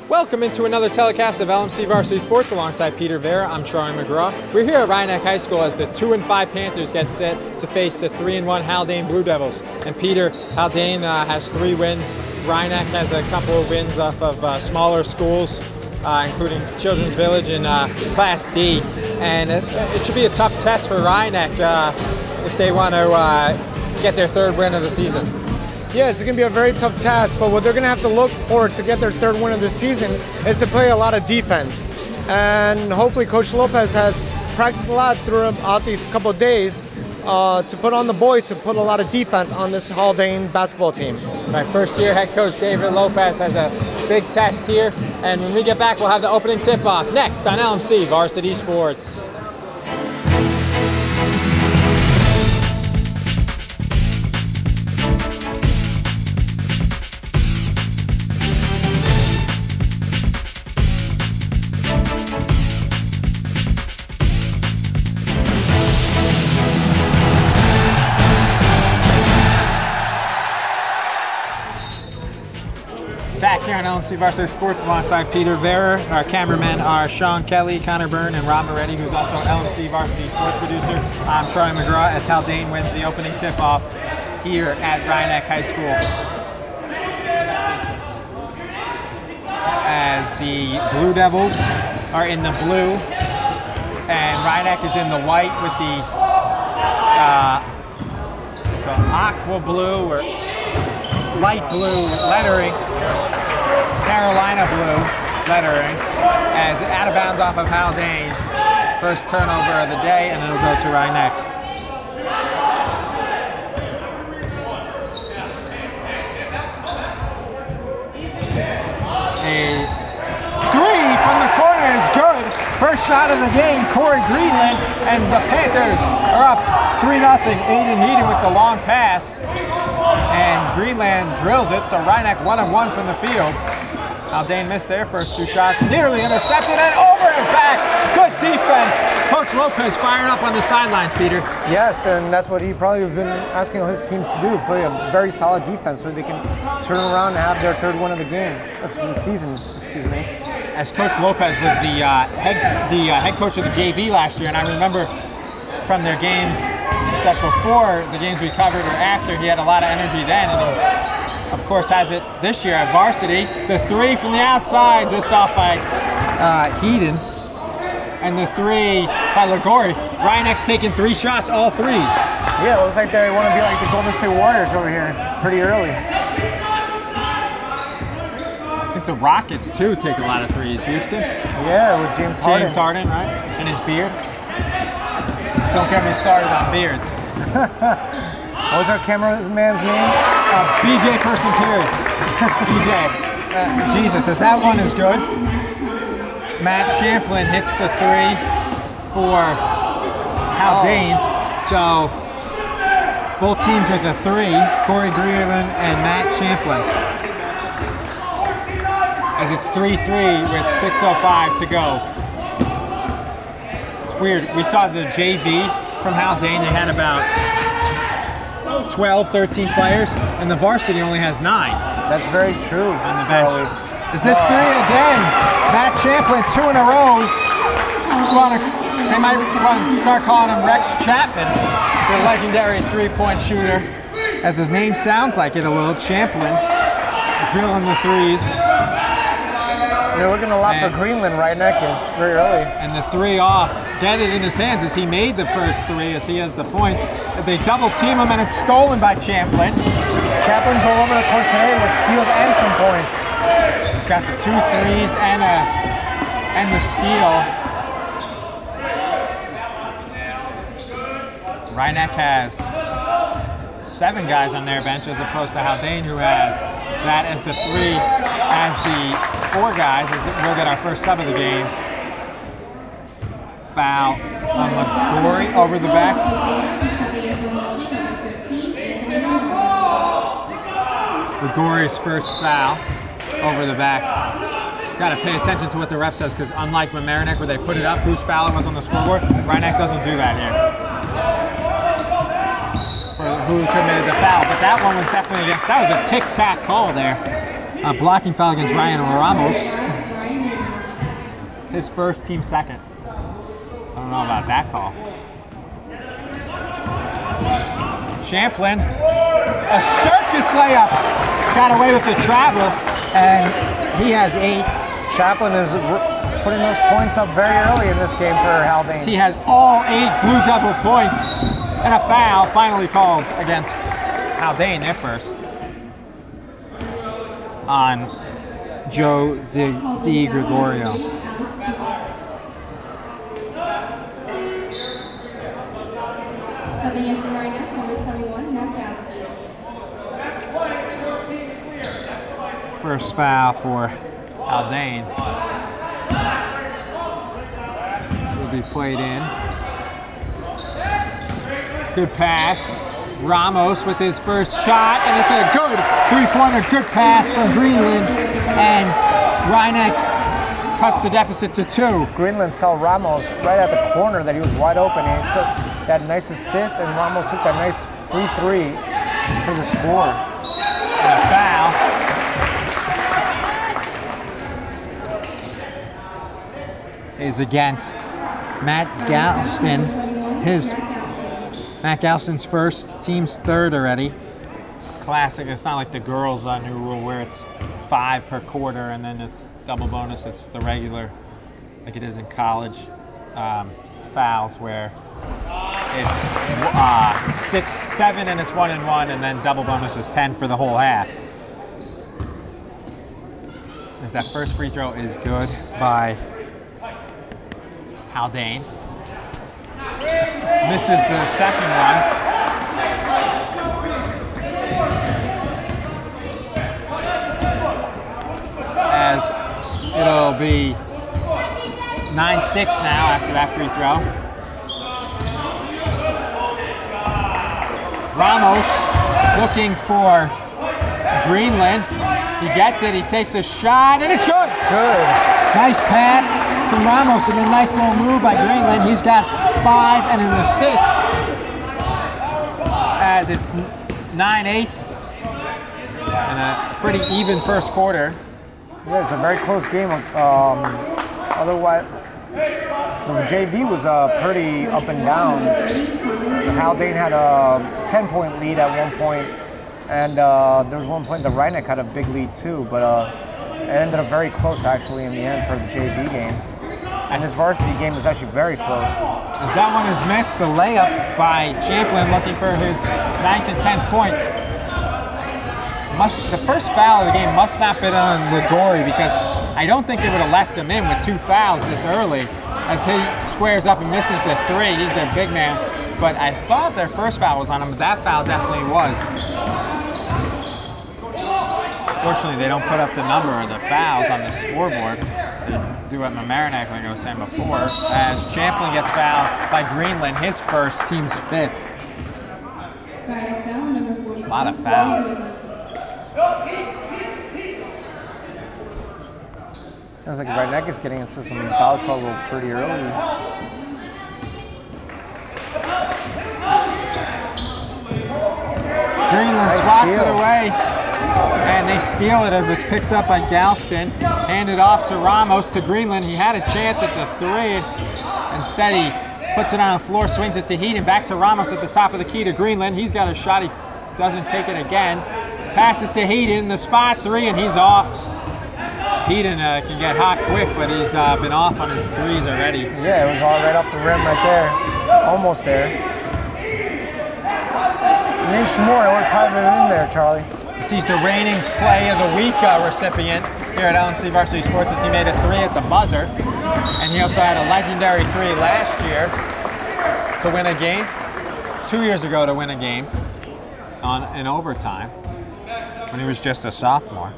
Welcome into another telecast of LMC Varsity Sports alongside Peter Vera. I'm Troy McGraw. We're here at Rhinebeck High School as the 2-5 Panthers get set to face the 3-1 Haldane Blue Devils. And Peter, Haldane has 3 wins. Rhinebeck has a couple of wins off of smaller schools, including Children's Village in Class D. And it should be a tough test for Rhinebeck if they want to get their 3rd win of the season. Yeah, it's going to be a very tough task, but what they're going to have to look for to get their 3rd win of the season is to play a lot of defense. And hopefully Coach Lopez has practiced a lot throughout these couple of days to put on the boys to put a lot of defense on this Haldane basketball team. Right, first year head coach David Lopez has a big test here, and when we get back we'll have the opening tip-off next on LMC Varsity Sports. Back here on LMC Varsity Sports alongside Peter Vera. Our cameramen are Sean Kelly, Connor Byrne, and Rob Moretti, who's also LMC Varsity Sports producer. I'm Troy McGraw as Haldane wins the opening tip-off here at Rhinebeck High School. As the Blue Devils are in the blue, and Rhinebeck is in the white with the aqua blue or light blue lettering. Carolina blue lettering as out of bounds off of Haldane. First turnover of the day, and it'll go to Rhinebeck. A 3 from the corner is good. First shot of the game, Corey Greenland, and the Panthers are up 3-0. Aiden Heaton with the long pass, and Greenland drills it, so Rhinebeck 1-of-1 from the field. Haldane missed their first 2 shots, nearly intercepted, and over and back. Good defense. Coach Lopez fired up on the sidelines, Peter. Yes, and that's what he probably has been asking his teams to do, play a very solid defense so they can turn around and have their 3rd win of the season, excuse me. As Coach Lopez was the head coach of the JV last year, and I remember from their games that before the games we covered or after, he had a lot of energy then, and he, of course, has it this year at varsity. The 3 from the outside, just off by Heaton, and the 3 by Ligori. Rhinebeck's taking 3 shots, all 3s. Yeah, it looks like they want to be like the Golden State Warriors over here pretty early. I think the Rockets, too, take a lot of 3s. Houston? Yeah, with James Harden. James Harden, right? And his beard. Don't get me started on beards. What was our cameraman's name? BJ Person Period. BJ. Jesus, as that one is good. Matt Champlin hits the 3 for Haldane. So both teams with a 3, Corey Greenland and Matt Champlin. As it's 3-3 with 6:05 to go. It's weird. We saw the JV from Haldane. They had about 12, 13 players, and the varsity only has 9. That's very true. On the bench. Is this 3 again? Matt Champlin, 2 in a row. They might want to start calling him Rex Chapman, the legendary 3-point shooter, as his name sounds like it a little. Champlin, drilling the 3s. They're looking a lot for Greenland. Rhinebeck is very early. And the 3 off. Get it in his hands as he made the first 3 as he has the points. They double team him and it's stolen by Champlin. Champlin's all over the court today with steals and some points. He's got the 2 3s and the steal. Rhinebeck has 7 guys on their bench as opposed to Haldane, who has that as the 3, as the 4 guys. We'll get our first sub of the game. Foul on Ligori over the back. Ligori's first foul over the back. Got to pay attention to what the ref says, because unlike Mamaroneck where they put it up, whose foul it was on the scoreboard, Rhinebeck doesn't do that here. For who committed the foul, but that one was definitely against. That was a tic-tac call there. A blocking foul against Ryan Ramos. His first, team second. I don't know about that call. Champlin, a circus layup. Got away with the travel, and he has 8. Champlin is putting those points up very early in this game for Haldane. He has all 8 Blue Devil points, and a foul finally called against Haldane, their first, on Joe Di Gregorio. First foul for Haldane will be played in. Good pass. Ramos with his first shot, and it's a good three-pointer. Good pass from Greenland, and Rhynek cuts the deficit to 2. Greenland saw Ramos right at the corner that he was wide open, and he took that nice assist, and Ramos took that nice free 3 for the score. And a foul. Is against Matt Galston. Matt Galston's first, team's 3rd already. Classic. It's not like the girls new rule where it's 5 per quarter and then it's double bonus. It's the regular, like it is in college, fouls where it's 6, 7 and it's 1 and 1, and then double bonus is 10 for the whole half. As that first free throw is good by Haldane. Misses the second one. As it'll be 9-6 now after that free throw. Ramos looking for Greenland. He gets it, he takes a shot, and it's good. Good. Nice pass from Ramos, and a nice little move by Greenland. He's got 5 and an assist. As it's 9-8 and a pretty even first quarter. Yeah, it's a very close game. Otherwise, the JV was pretty up and down. Haldane had a 10-point lead at one point, and there was one point that Rhynek had a big lead too, but it ended up very close actually in the end for the JV game. And this varsity game was actually very close. As that one is missed, the layup by Champlin looking for his 9th and 10th point. The first foul of the game must not have been on Ligori, because I don't think they would have left him in with 2 fouls this early, as he squares up and misses the 3. He's their big man. But I thought their first foul was on him, but that foul definitely was. Fortunately, they don't put up the number of the fouls on the scoreboard. They do what Mamaroneck, like I was saying before, as Champlin gets fouled by Greenland, his first, team's 5th. A lot of fouls. Sounds like Rhynek is getting into some foul trouble pretty early. Greenland swats it away, and they steal it as it's picked up by Galston. Handed off to Ramos to Greenland. He had a chance at the 3. Instead, he puts it on the floor, swings it to Heaton. Back to Ramos at the top of the key to Greenland. He's got a shot. He doesn't take it again. Passes to Heaton, the spot 3, and he's off. Heaton can get hot quick, but he's been off on his 3s already. Yeah, it was all right off the rim right there. Almost there. An inch more, it would have probably been in there, Charlie. He's the reigning play of the week recipient here at LMC Varsity Sports, as he made a 3 at the buzzer. And he also had a legendary 3 last year to win a game, 2 years ago to win a game in overtime when he was just a sophomore.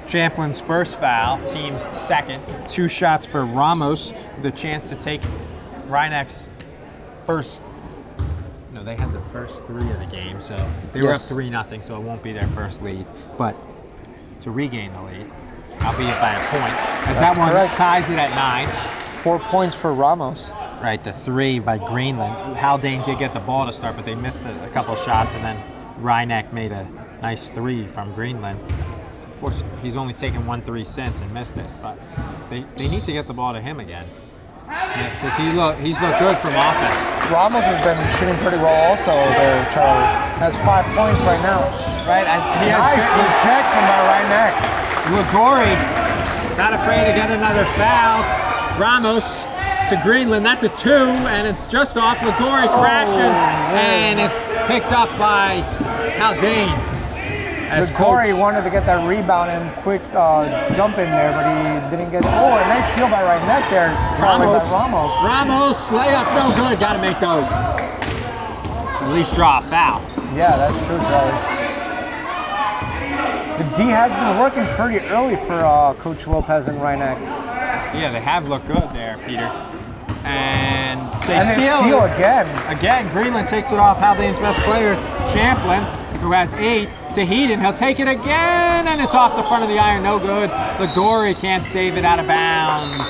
Champlin's first foul, team's 2nd. 2 shots for Ramos, the chance to take Rynek's first. No, they had the first 3 of the game, so they were up 3-0, so it won't be their first lead. But to regain the lead, albeit by a point, as that one ties it at 9. 4 points for Ramos. Right, the 3 by Greenland. Haldane did get the ball to start, but they missed a couple shots, and then Rhynek made a Nice 3 from Greenland. He's only taken 1 3 since and missed it, but they need to get the ball to him again. Because he's looked good from offense. Ramos has been shooting pretty well also there, Charlie. Has 5 points right now. Right, he has nice rejection by Reineck. Ligori not afraid to get another foul. Ramos to Greenland, that's a 2, and it's just off. Ligori crashing, and it's picked up by Haldane. Ligori wanted to get that rebound and quick jump in there, but he didn't get it. Oh, a nice steal by Reineck there. Ramos. Ramos, layup, no good. Got to make those. At least draw a foul. Yeah, that's true, Charlie. The D has been working pretty early for Coach Lopez and Reineck. Yeah, they have looked good there, Peter. And they steal again. Again, Greenland takes it off Haldane's best player, Champlin, who has 8. To Heaton, he'll take it again, and it's off the front of the iron, no good. Ligori can't save it out of bounds.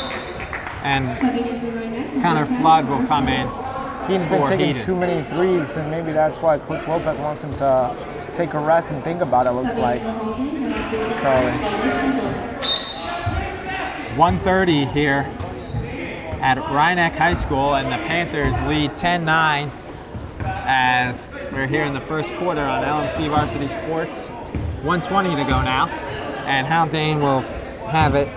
And Connor Flood will come in. He's been taking too many threes, and maybe that's why Coach Lopez wants him to take a rest and think about it, looks like. Charlie. 1:30 here at Reineck High School, and the Panthers lead 10-9 as we're here in the first quarter on LMC Varsity Sports. 1:20 to go now, and Haldane will have it.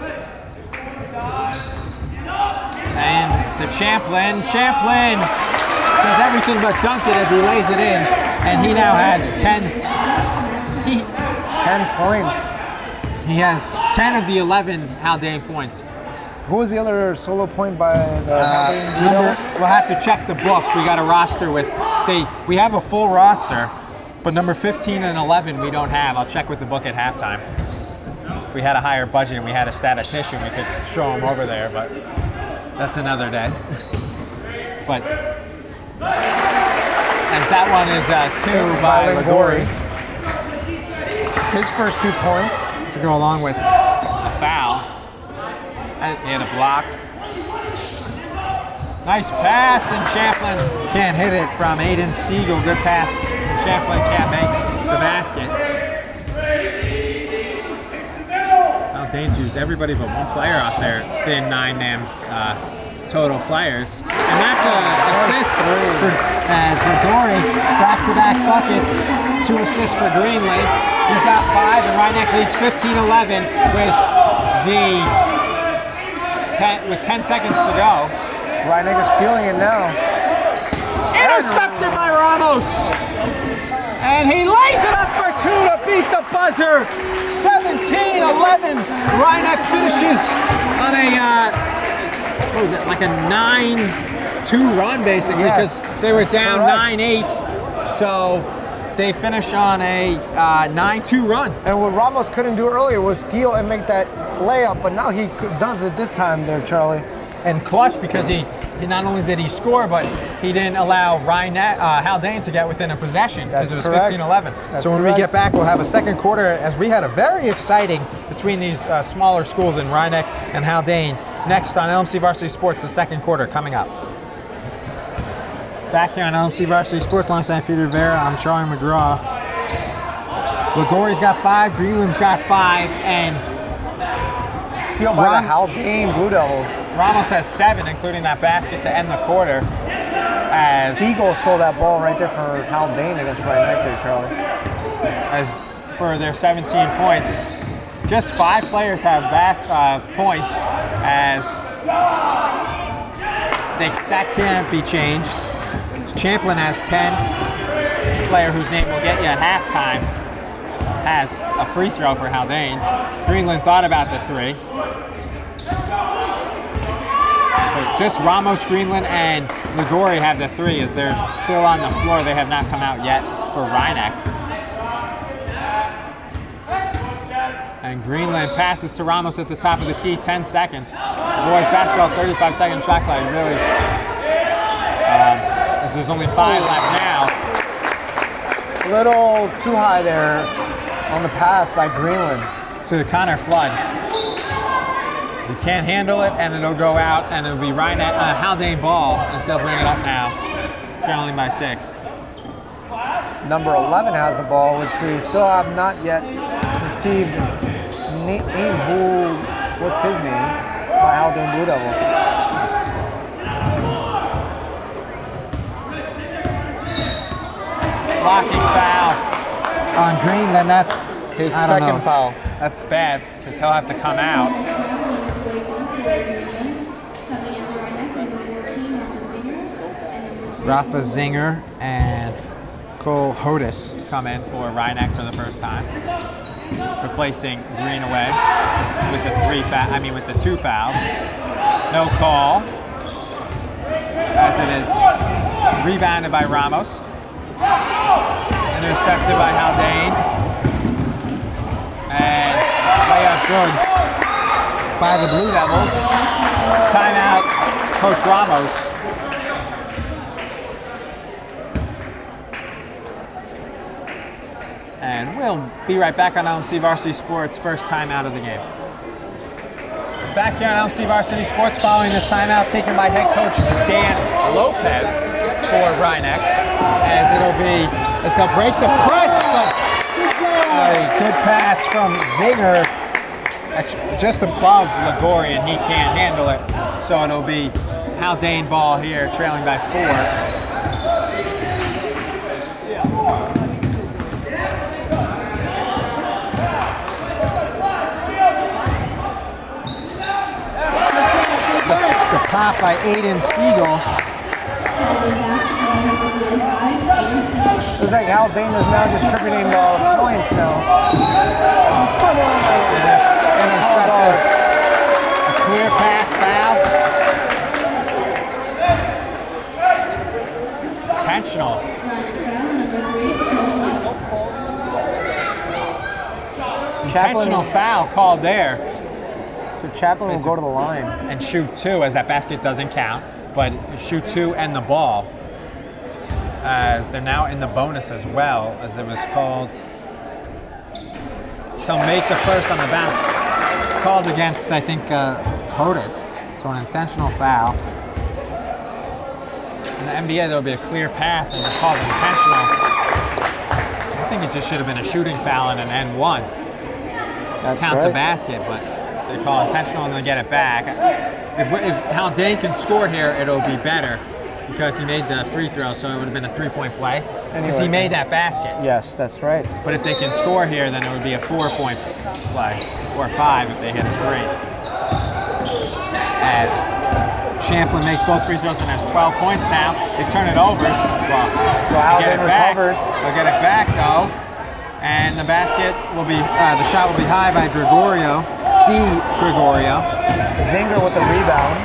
And to Champlin. Champlin does everything but dunk it as he lays it in, and he now has 10 points. He has 10 of the 11 Haldane points. Who was the other solo point by the Haldane? We'll have to check the book. We got a roster with, we have a full roster, but number 15 and 11 we don't have. I'll check with the book at halftime. If we had a higher budget and we had a statistician, we could show him over there, but that's another day. But as that one is 2 by Ligori. His first 2 points. To go along with a foul. And he had a block. Nice pass, and Champlin can't hit it from Aiden Siegel. Good pass. Champlin can't make the basket. Haldane's used everybody but one player off their thin 9-man total players. And that's an assist as Ligori back-to-back buckets. 2 assists for Greenland. He's got 5, and Reineck leads 15-11 with 10 seconds to go. Reineck is feeling it now. Intercepted by Ramos. And he lays it up for 2 to beat the buzzer. 17-11. Reineck finishes on a, what was it, like a 9-2 run basically, because they were down 9-8. So they finish on a 9-2 run. And what Ramos couldn't do earlier was steal and make that layup, but now he does it this time there, Charlie. And clutch, because he not only did he score, but he didn't allow Haldane to get within a possession, because it was 15-11. So when we get back, we'll have a second quarter, as we had a very exciting between these smaller schools in Reineck and Haldane. Next on LMC Varsity Sports, the second quarter coming up. Back here on LMC Varsity Sports alongside Peter Vera, I'm Charlie McGraw. Ligori's got 5, Greenland's got 5, and steal by the Haldane Blue Devils. Ramos has 7, including that basket to end the quarter. As Siegel stole that ball right there for Haldane against Reineck there, Charlie. As for their 17 points, just 5 players have points, as that can't be changed. Champlin has 10. The player whose name will get you at halftime has a free throw for Haldane. Greenland thought about the 3. But just Ramos, Greenland, and Ligori have the 3 as they're still on the floor. They have not come out yet for Reineck. And Greenland passes to Ramos at the top of the key, 10 seconds. Boys basketball, 35-second shot clock. Really, as there's only 5 left now. A little too high there on the pass by Greenland. To Connor Flood. He can't handle it, and it'll go out, and it'll be Haldane ball, as they'll bring it up now, trailing by 6. number 11 has the ball, which we still have not yet received name. What's his name? By Haldane Blue Devils. Blocking foul on Green, then that's his second foul. That's bad because he'll have to come out. Rafa Zinger and Cole Hodis come in for Rhinebeck for the first time, replacing Greenaway with the two fouls. No call, as it is rebounded by Ramos, intercepted by Haldane, and layup good by the Blue Devils. Timeout, Coach Ramos. And we'll be right back on LMC Varsity Sports, first timeout of the game. Back here on LMC Varsity Sports following the timeout taken by head coach Dan Lopez for Rhinebeck, as they'll break the press, but a good pass from Zinger, actually just above Ligori, and he can't handle it. So it'll be Haldane ball here, trailing by 4. Pop by Aiden Siegel. Looks like Haldane is now distributing the points now. And it's intercepted. A clear path foul. Intentional. Intentional foul called there. So Chaplin will go to the line. And shoot 2, as that basket doesn't count, but shoot 2 and the ball, as they're now in the bonus as well, as it was called. So make the first on the bounce. It's called against, I think, Hodis. So an intentional foul. In the NBA, there will be a clear path, and they're called intentional. I think it just should have been a shooting foul and an N1. Count the basket, but they call intentional and then get it back. If Haldane can score here, it'll be better because he made the free throw, so it would have been a 3-point play. Because he made that basket. Yes, that's right. But if they can score here, then it would be a 4-point play, or 5 if they hit a 3. As Champlin makes both free throws and has 12 points now, they turn it over. Well, Haldane recovers. They'll get it back though, and the basket will be, the shot will be high by Gregorio. Gregorio. Zinger with the rebound.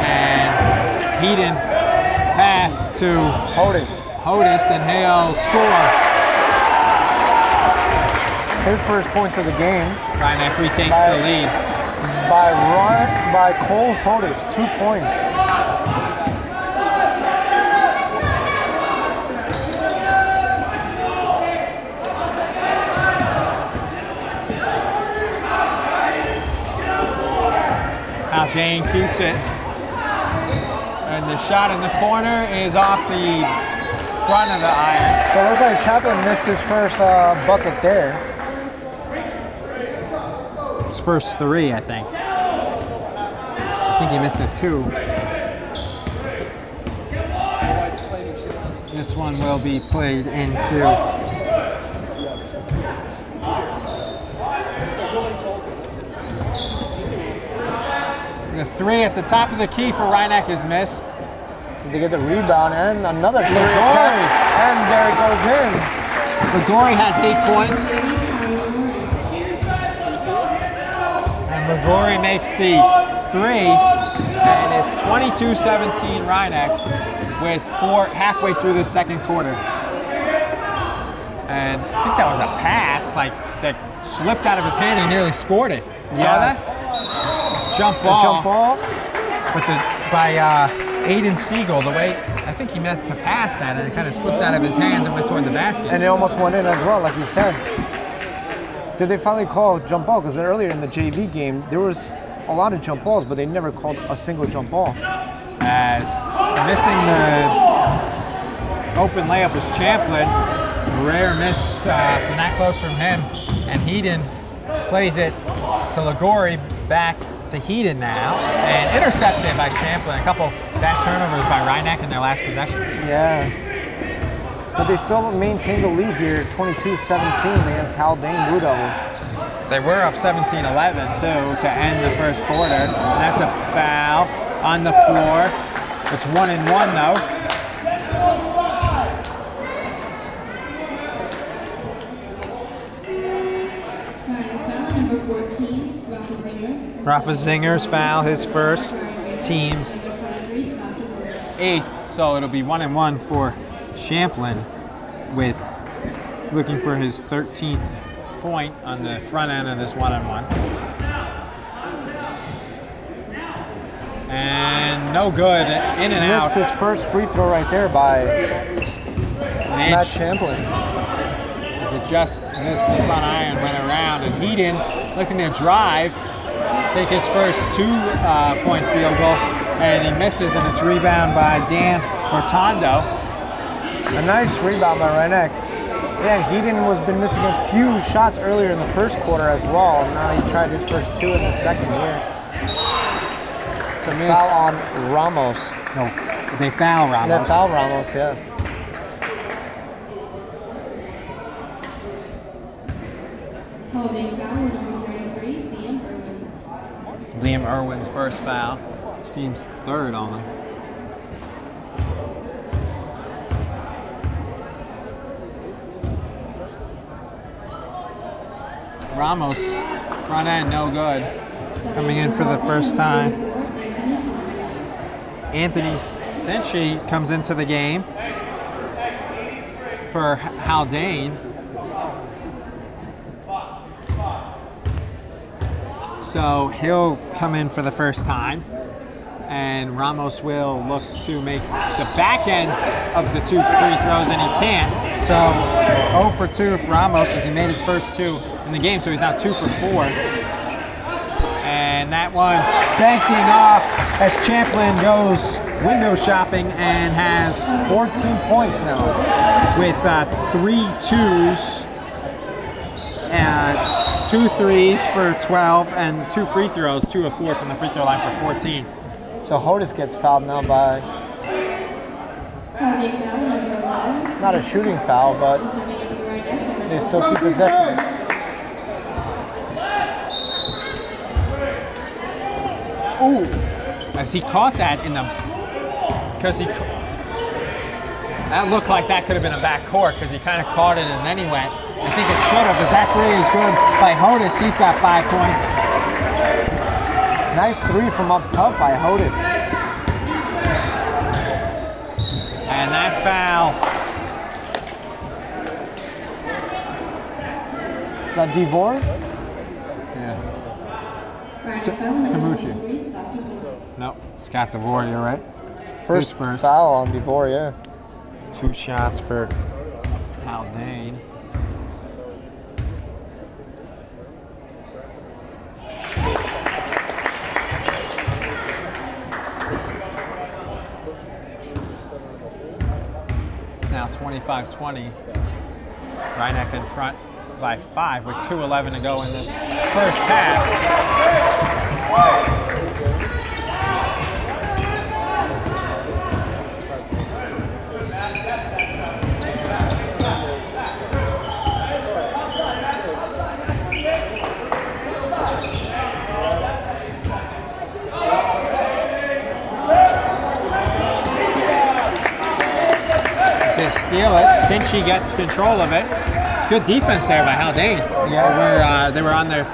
And Heaton pass to Hodis, and he'll score. His first points of the game. Rhinebeck retakes the lead. By Cole Hodis, 2 points. Haldane keeps it, and the shot in the corner is off the front of the iron. So it looks like Chaplin missed his first bucket there. His first 3, I think. I think he missed it 2. This one will be played into the 3 at the top of the key for Rhinebeck is missed. They get the rebound and another 3 attempt, and there it goes in. Ligori has 8 points. And Ligori makes the 3, and it's 22-17 Rhinebeck with halfway through the second quarter. And I think that was a pass, that slipped out of his hand and nearly scored it. You saw that? Jump ball, by Aiden Siegel. The way I think he meant to pass that, and it kind of slipped out of his hands and went toward the basket. And it almost went in as well, like you said. Did they finally call jump ball? Because earlier in the JV game, there was a lot of jump balls, but they never called a single jump ball. As Missing the open layup was Champlin. Rare miss from that close from him. And Heaton plays it to Ligori, back to Heaton now. And intercepted by Champlin. A couple bad turnovers by Rhinebeck in their last possessions. Yeah. But they still maintain the lead here, 22-17 against Haldane Blue Devils. They were up 17-11 too to end the first quarter. And that's a foul on the floor. It's 1-1 though. Rafa Zinger's foul, his first, team's 8th. So it'll be 1-1 for Champlin, with looking for his 13th point on the front end of this 1-on-1. And no good, in and out. Missed his first free throw right there by Matt Champlin. It just missed the front iron, went around, and Heaton looking to drive, take his first 2-point field goal, and he misses, and it's rebound by Dan Hortondo. A nice rebound by Rhinebeck. Yeah, Heaton has been missing a few shots earlier in the first quarter as well. Now he tried his first 2 in the second here. So foul on Ramos. No, they foul Ramos. They foul Ramos, yeah. Holding foul number 33, Liam Irwin. Liam Irwin's first foul. Team's 3rd only. Ramos, front end, no good. Coming in for the first time. Anthony Cinchi comes into the game for Haldane. So he'll come in for the first time. And Ramos will look to make the back end of the 2 free throws, and he can't. So 0 for 2 for Ramos as he made his first 2 in the game, so he's now 2 for 4. And that one banking off as Champlin goes window shopping and has 14 points now. With 3 twos, and 2 threes for 12, and 2 free throws, 2 of 4 from the free throw line for 14. So Hodis gets fouled now by, not a shooting foul, but they still keep possession. Ooh, as he caught that in the, because that looked like that could have been a back court, because he kind of caught it and then he went. I think it should have, as that 3 is good by Hodis. He's got 5 points. Nice 3 from up top by Hodis. And that foul. Is that Devore? Yeah. Tamucci. Nope, Scott Devore, you're right. First foul on Devore, yeah. 2 shots for Haldane. It's now 25-20. Rhinebeck in front by 5 with 2:11 to go in this first half. They steal it. Cinchi gets control of it. It's good defense there by Haldane. Yeah. They were on their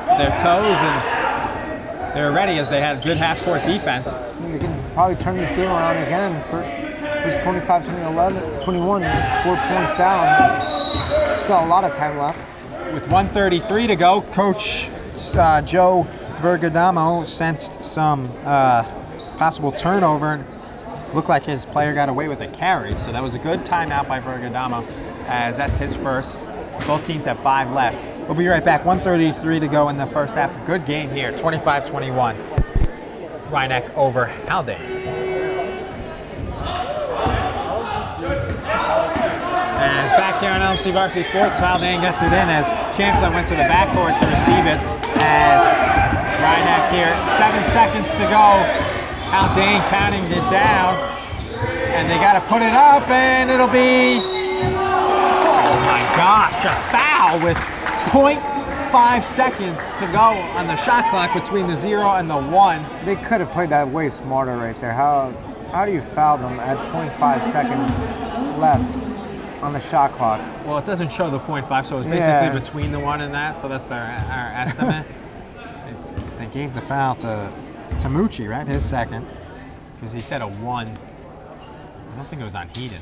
toes and they were ready as they had good half-court defense. They can probably turn this game around again. It was 25-21, 4 points down. Still a lot of time left. With 1:33 to go, Coach Joe Vergadamo sensed some possible turnover. Looked like his player got away with a carry, so that was a good timeout by Vergadamo, as that's his first. Both teams have 5 left. We'll be right back. 1:33 to go in the first half. Good game here, 25-21. Rhinebeck over Haldane. LMC Varsity Sports. Haldane gets it in as Champlin went to the backcourt to receive it. As Reinach here, 7 seconds to go. Haldane counting it down. And they got to put it up, and it'll be, oh my gosh, a foul with 0.5 seconds to go on the shot clock between the 0 and the 1. They could have played that way smarter right there. How do you foul them at 0.5 seconds left on the shot clock? Well, it doesn't show the 0.5, so it's basically between the 1 and that, so that's our estimate. They gave the foul to Mucci, right? His second, because he said a 1. I don't think it was on Heaton.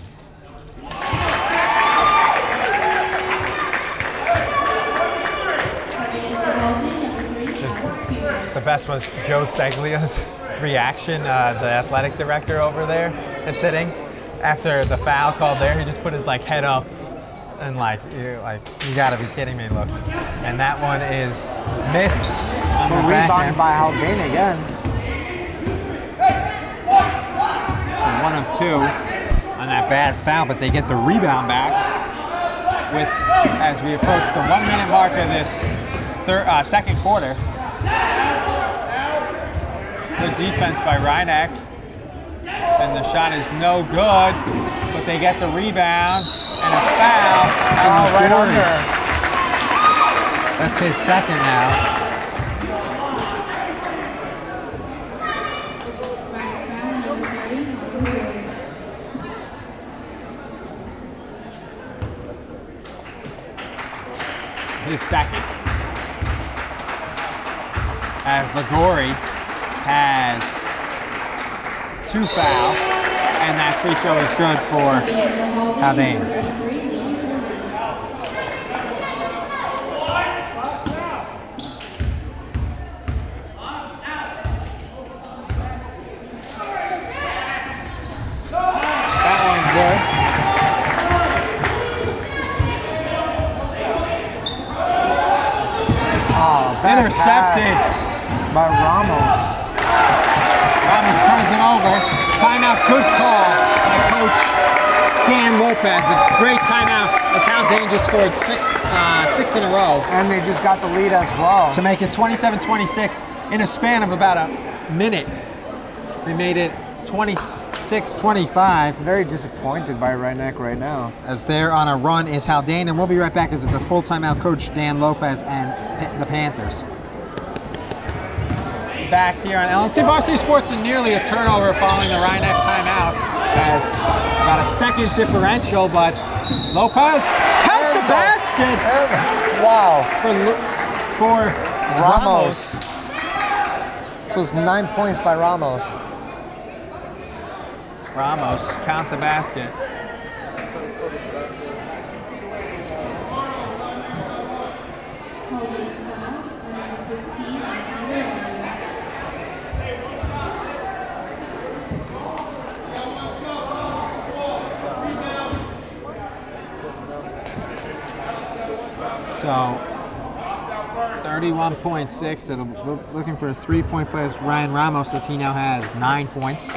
The best was Joe Seglia's reaction, the athletic director over there is sitting. After the foul called there, he just put his head up and you gotta be kidding me, look. And that one is missed on the rebounded by Haldane again. So 1 of 2 on that bad foul, but they get the rebound back as we approach the 1 minute mark of this second quarter. Good defense by Reinach. And the shot is no good, but they get the rebound and a foul. Oh, right under. That's his second now. His second. As Ligori has 2 fouls, and that free throw is good for Haldane. That one's good. Oh, intercepted by Ramos. Ramos turns it over. Timeout, good call by Coach Dan Lopez. A great timeout as Haldane just scored 6 in a row. And they just got the lead as well. To make it 27-26 in a span of about a minute. They made it 26-25. Very disappointed by Reinach right now. As they're on a run is Haldane, and we'll be right back as it's a full timeout. Coach Dan Lopez and the Panthers. Back here on LMC Varsity Sports, and nearly a turnover following the Reinach timeout. As about a second differential, but Lopez count the basket. Wow. For Ramos. So it's 9 points by Ramos. Ramos, count the basket. So 31.6. Looking for a 3-point play as Ryan Ramos, as he now has 9 points.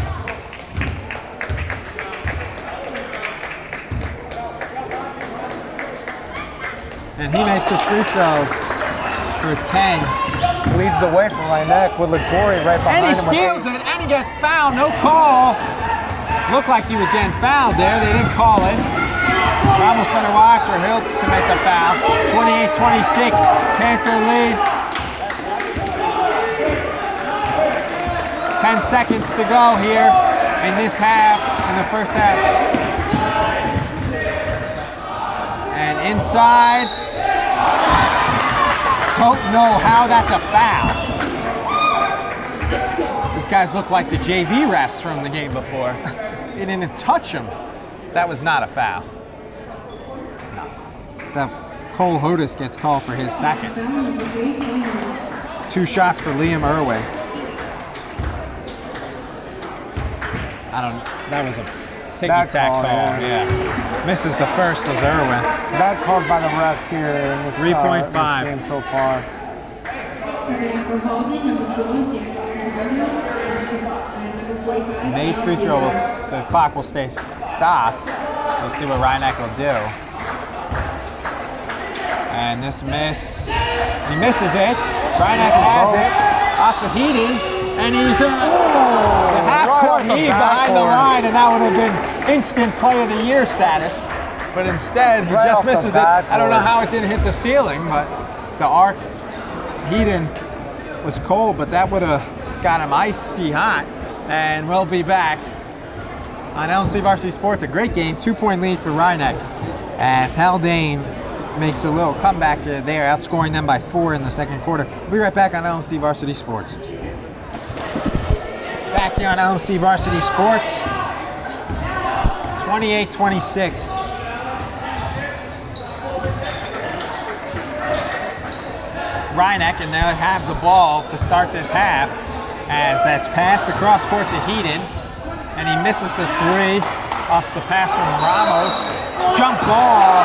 And he makes his free throw for 10. Leads the way for Reinach with Ligori right behind him. And he steals it, and he gets fouled. No call. Looked like he was getting fouled there. They didn't call it. Ramos better watch or he'll commit the foul. 28-26, Panther lead. 10 seconds to go here in this half, in the first half. And inside. Don't know how that's a foul. These guys look like the JV refs from the game before. They didn't touch him. That was not a foul. No. Cole Hodis gets called for his second. 2 shots for Liam Irwin. That was a ticky-tack call. Yeah. Misses the first as Irwin. Bad called by the refs here in this, 3.5 game so far. Made free throws. The clock will stay stopped. We'll see what Reinach will do. And this miss, he misses it. Reinach has it off of Heaton, and he's the half-court lead behind the line, and that would have been instant play of the year status. But instead, he just misses it. I don't know how it didn't hit the ceiling, but the arc, Heaton was cold, but that would have got him icy hot. And we'll be back on LMC Varsity Sports. A great game, 2-point lead for Reinach, as Haldane makes a little comeback there, outscoring them by 4 in the second quarter. We'll be right back on LMC Varsity Sports. Back here on LMC Varsity Sports, 28-26. Reinach, and they'll have the ball to start this half, as that's passed across court to Heaton, and he misses the 3 off the pass from Ramos. Jump ball.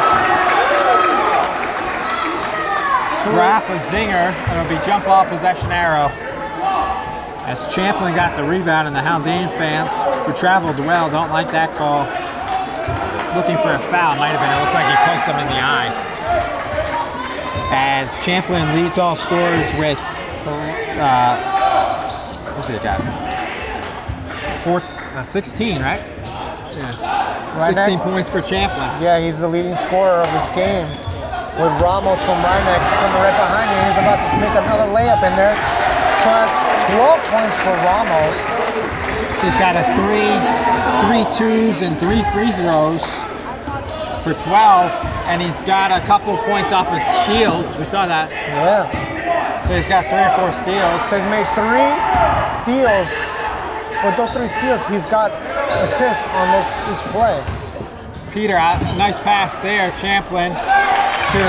Rafa Zinger, and it'll be jump ball possession arrow. As Champlin got the rebound, and the Haldane fans, who traveled well, don't like that call. Looking for a foul, might have been. It looked like he poked him in the eye. As Champlin leads all scorers with, what's it got? 16, right? Yeah. 16 points for Champlin. Yeah, he's the leading scorer of this game, with Ramos from Reinach coming right behind him. He's about to make another layup in there. So that's 12 points for Ramos. So he's got a 3 twos, and 3 free throws for 12, and he's got a couple points off of steals. We saw that. Yeah. So he's got 3 or 4 steals. So he's made 3 steals. With those 3 steals, he's got assists on each play. Peter, nice pass there. Champlin to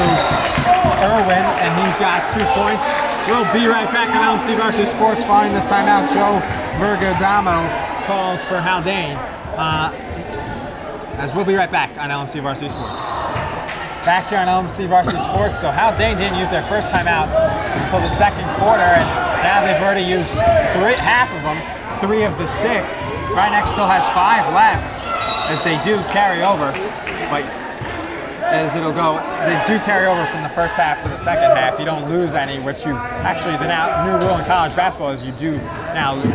Irwin, and he's got 2 points. We'll be right back on LMC Varsity Sports following the timeout. Joe Vergadamo calls for Haldane. As we'll be right back on LMC Varsity Sports. Back here on LMC Varsity Sports. So Haldane didn't use their first timeout until the second quarter, and now they've already used half of them, 3 of the 6. Reinach still has 5 left, as they do carry over. But as it'll go, they do carry over from the first half to the second half. You don't lose any, which you actually, the new rule in college basketball is you do now lose.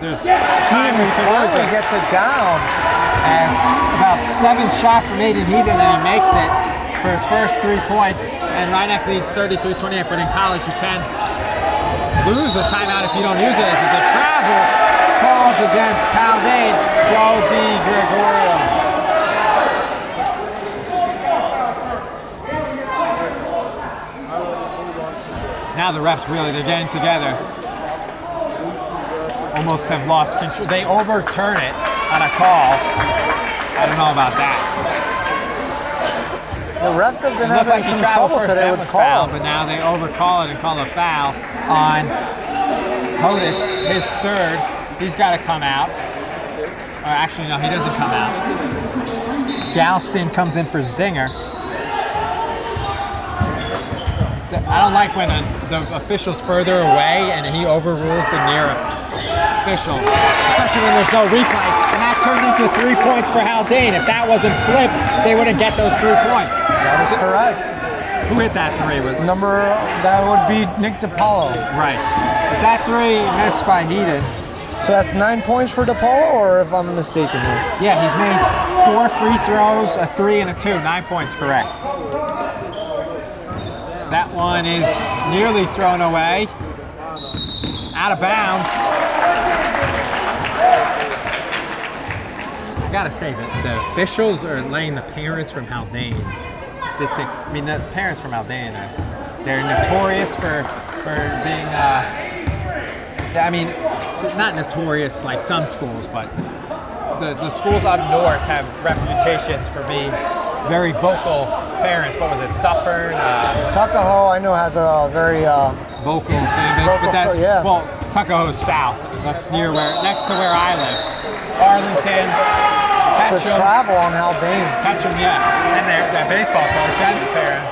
There's Heaton finally gets it down. As about 7 shot from Aiden Heaton, and he makes it for his first 3 points. And Reinach leads 33-28, but in college you can lose a timeout if you don't use it. As the travel calls against Haldane, Joe Di Gregorio. Now the refs really, they're getting together. Almost have lost control. They overturn it on a call. I don't know about that. The refs have been having some trouble today with calls. But now they overcall it and call a foul on Hodis, his 3rd. He's got to come out. Or actually, no, he doesn't come out. Galston comes in for Zinger. I don't like when the official's further away and he overrules the near official, especially when there's no replay. And that turned into 3 points for Haldane. If that wasn't flipped, they wouldn't get those 3 points. That is correct. Who hit that 3? That would be Nick DiPaolo. Right. Is that 3 missed by Heaton? So that's 9 points for DiPaolo, or if I'm mistaken here? Yeah, he's made 4 free throws, a 3 and a 2. 9 points, correct. That one is nearly thrown away. Out of bounds. I gotta say that the officials are laying the parents from Haldane. I mean, the parents from Haldane, they're notorious for being, I mean, not notorious like some schools, but the schools up north have reputations for being very vocal parents. What was it, Suffern? Tuckahoe, I know, has a very vocal fan base, but that's, yeah. Well, Tuckahoe's south. That's next to where I live. Arlington, to travel on Haldane. Ketchum, yeah. And their baseball coach and the parent.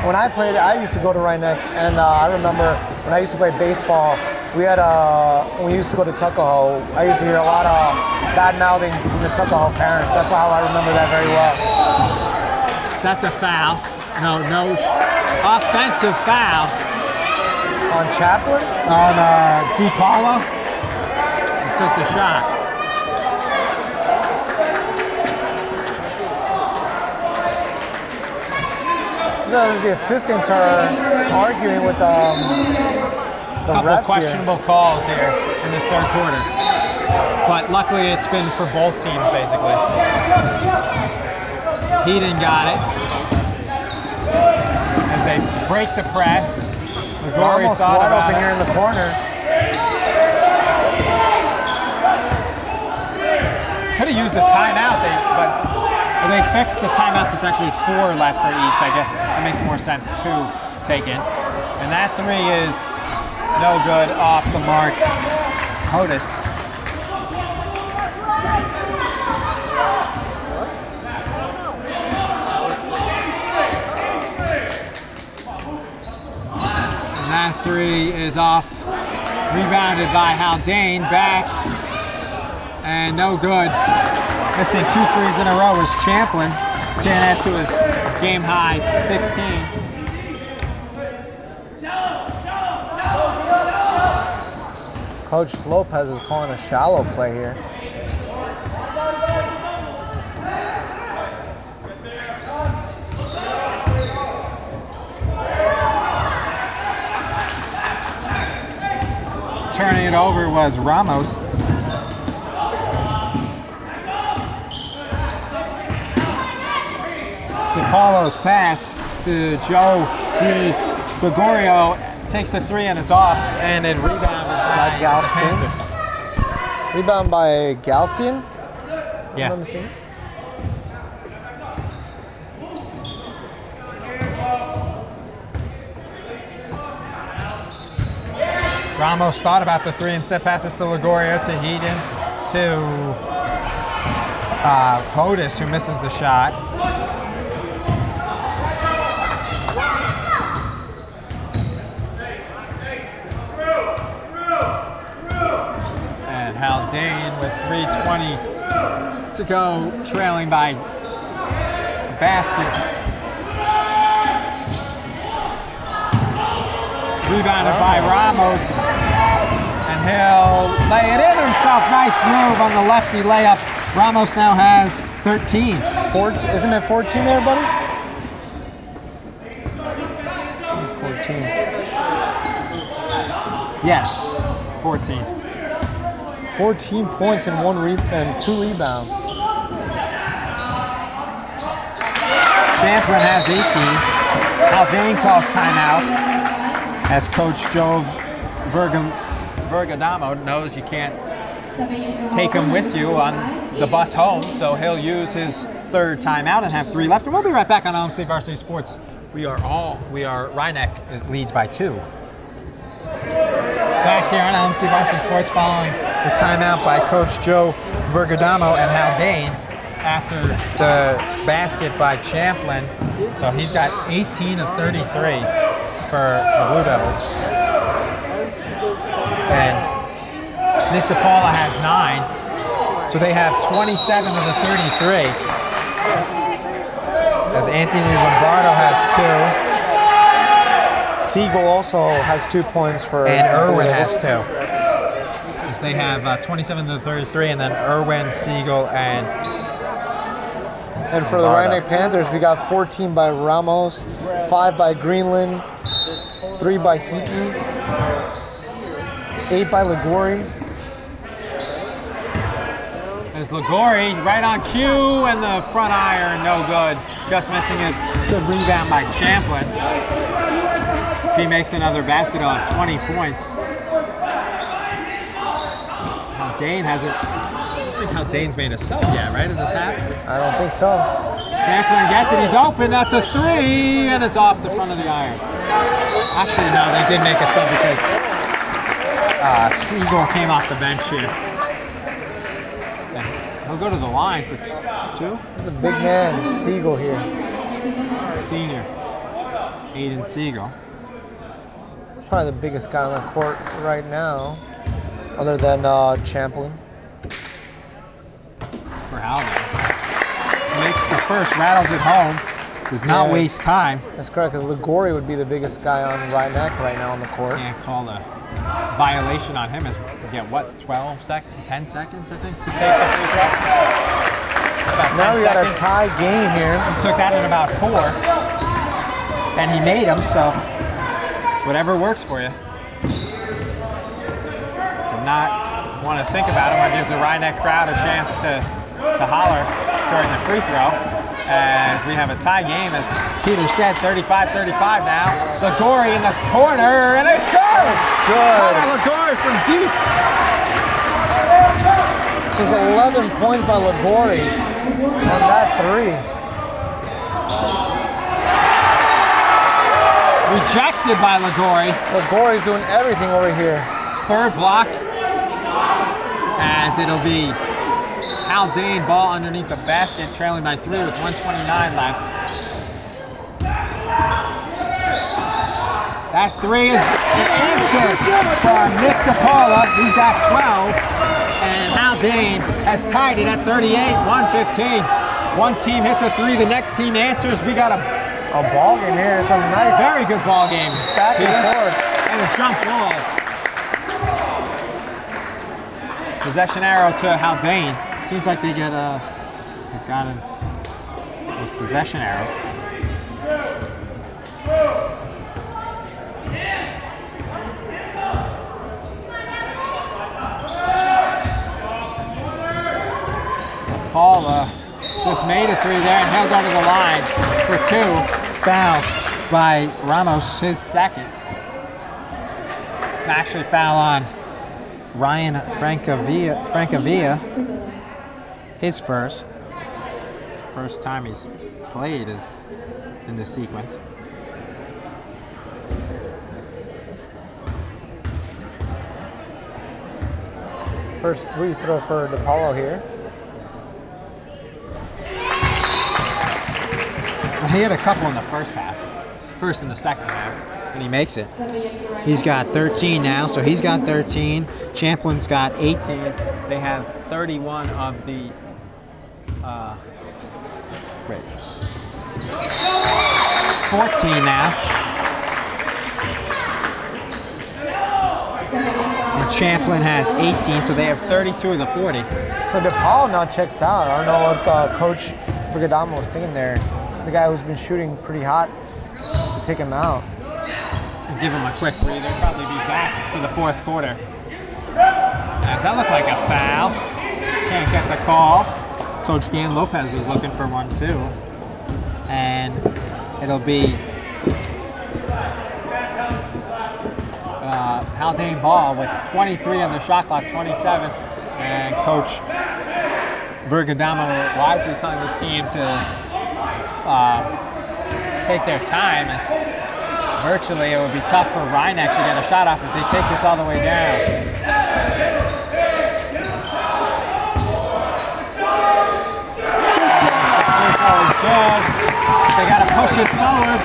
When I played, I used to go to Reinach, and I remember when I used to play baseball, we used to go to Tuckahoe. I used to hear a lot of bad-mouthing from the Tuckahoe parents. That's how I remember that very well. That's a foul. No offensive foul. On Chaplin? On DiPaolo. He took the shot. The assistants are arguing with the Couple refs questionable calls here in this third quarter. But luckily it's been for both teams, basically. Haldane got it. As they break the press. Almost wide open here in the corner. Could have used a timeout, but they fixed the timeouts. It's actually 4 left for each. I guess it makes more sense to take it. And that 3 is no good, off the mark. Hodis. And that 3 is off. Rebounded by Haldane. Back. And no good. Missing 2 threes in a row is Champlin. Getting that to his game high 16. Coach Lopez is calling a shallow play here. Turning it over was Ramos. DiPaolo's pass to Joe Di Gregorio takes the 3 and it's off, and it rebounded by Galston. Rebound by Galston? Yeah. I'm mistaken. Ramos thought about the 3 and step passes to Gregorio, to Haldane, to Hodis, who misses the shot. Haldane with 3:20 to go, trailing by a basket. Rebounded by Ramos, and he'll lay it in himself. Nice move on the lefty layup. Ramos now has 13. 14, isn't it 14 there, buddy? 14. Yeah, 14. 14 points and 2 rebounds. Champlin has 18. Haldane calls timeout as Coach Joe Vergadamo knows you can't take him with you on the bus home, so he'll use his 3rd timeout and have 3 left. And we'll be right back on LMC Varsity Sports. Rhinebeck leads by 2. Back here on LMC Varsity Sports following the timeout by Coach Joe Vergadamo and Haldane after the basket by Champlin. So he's got 18 of 33 for the Blue Devils. And Nick DiPaolo has 9. So they have 27 of the 33. As Anthony Lombardo has 2. Siegel also has 2 points for. And Irwin has 2. They have 27 to 33, and then Irwin, Siegel, and for the Rhinebeck Panthers, we got 14 by Ramos, 5 by Greenland, 3 by Heaton, 8 by Ligori. There's Ligori right on cue, and the front iron, no good. Just missing it. Good rebound by Champlin. If he makes another basket, he'll have 20 points. Haldane has it. I don't think Haldane's made a sub yet, right, in this half? I don't think so. Champlin gets it, he's open, that's a 3, and it's off the front of the iron. Actually, no, they did make a sub because Siegel came off the bench here. He'll go to the line for 2. He's a big man, Siegel here. Senior, Aiden Siegel. He's probably the biggest guy on the court right now, other than Champlin. For Haldane. Makes the first, rattles it home. Does not waste time. That's correct, because Ligori would be the biggest guy on Ryan-Eck right now on the court. Can't call a violation on him as we get what, 12 seconds, 10 seconds, I think, to take the free throw. Now we got a tie game here. He took that in about 4. And he made them, so whatever works for you. Do not want to think about it. I want to give the Ryan-Eck crowd a chance to holler during the free throw. As we have a tie game, as Peter said, 35-35 now. Ligori in the corner, and it's good! It's good. Ligori from deep. This is 11 points by Ligori on that 3. Rejected by Ligori. Ligori's doing everything over here. Third block, as it'll be Haldane ball underneath the basket, trailing by 3 with 1:29 left. That 3 is an answer from Nick DePaula. He's got 12, and Haldane has tied it at 38, 1:15. One team hits a 3, the next team answers. We got a ball game here. It's a nice, very good ball game. Back and forth. And a jump ball. Possession arrow to Haldane. Seems like they get they've got those possession arrows. Paula just made a 3 there, and he'll go to the line for 2. fouled by Ramos, his Second. actually foul on Ryan Francavilla, his first Time he's played is in this sequence. First free throw for DePaulo here. He had a couple in the first half. First and the second half. And he makes it. He's got 13 now, so he's got 13. Champlin's got 18. They have 31 of the 14 now. And Champlin has 18, so they have 32 of the 40. So DePaulo now checks out. I don't know what Coach Vergadamo was thinking there. The guy who's been shooting pretty hot to take him out. And give him a quick breather. Probably be back for the fourth quarter. Does that look like a foul? Can't get the call. Coach Dan Lopez was looking for one too. and it'll be Haldane ball with 23 on the shot clock, 27, and Coach Vergadamo wisely telling his team to take their time, as virtually it would be tough for Ryan-Eck to get a shot off if they take this all the way down. Good. They got to push it forward.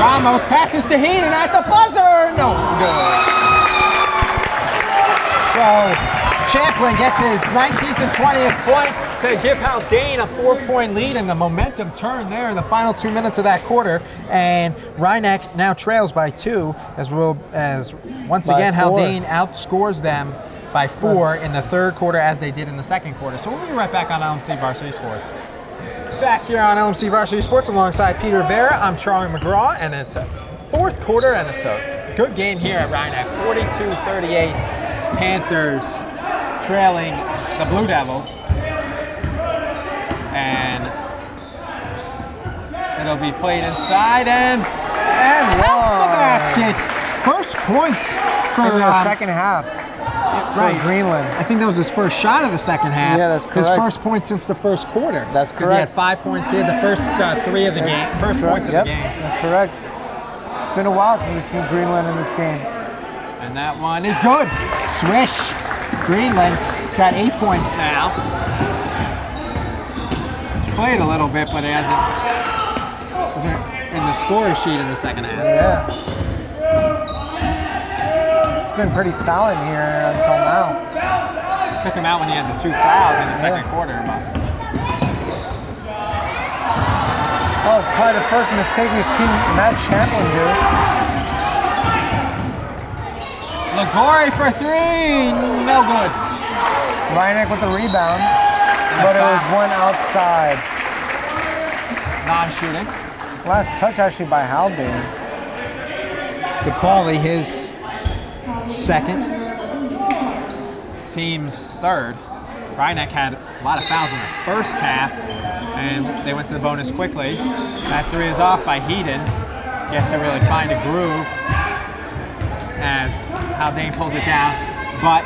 Ramos passes to Heenan at the buzzer. No good. so Champlin gets his 19th and 20th Point to give Haldane a 4-point lead, and the momentum turned there in the final 2 minutes of that quarter. and Ryan-Eck now trails by 2 as once By again 4. Haldane outscores them by 4 in the third quarter as they did in the second quarter. So we'll be right back on LMC Varsity Sports. Back here on LMC Varsity Sports alongside Peter Vera, I'm Charlie McGraw, And it's a fourth quarter, and it's a good game here at Ryan-Eck. 42-38, Panthers trailing the Blue Devils. And it'll be played inside and out the basket. First points for in the second half. right. Greenland. I think that was his first shot of the second half. Yeah, that's His correct. first point since the first quarter. That's because he had correct. 5 points. He had the first 3 of the game. First points of the game. That's correct. It's been a while since we've seen Greenland in this game. And that one is good. Swish. Greenland. He's got 8 points now. He's played a little bit, but he wasn't in the score sheet in the second half. Yeah. It's been pretty silent here until now. Took him out when he had the 2 fouls in the second quarter. But That was probably the first mistake we've seen Matt Champlin do. Ligori for three, no good. Reineck with the rebound, but it was one outside. Non-shooting. Last touch actually by Haldane. DePauli, his second. Team's third. Reineck had a lot of fouls in the first half, and they went to the bonus quickly. That three is off by Heaton. Get to really find a groove as Haldane pulls it down. But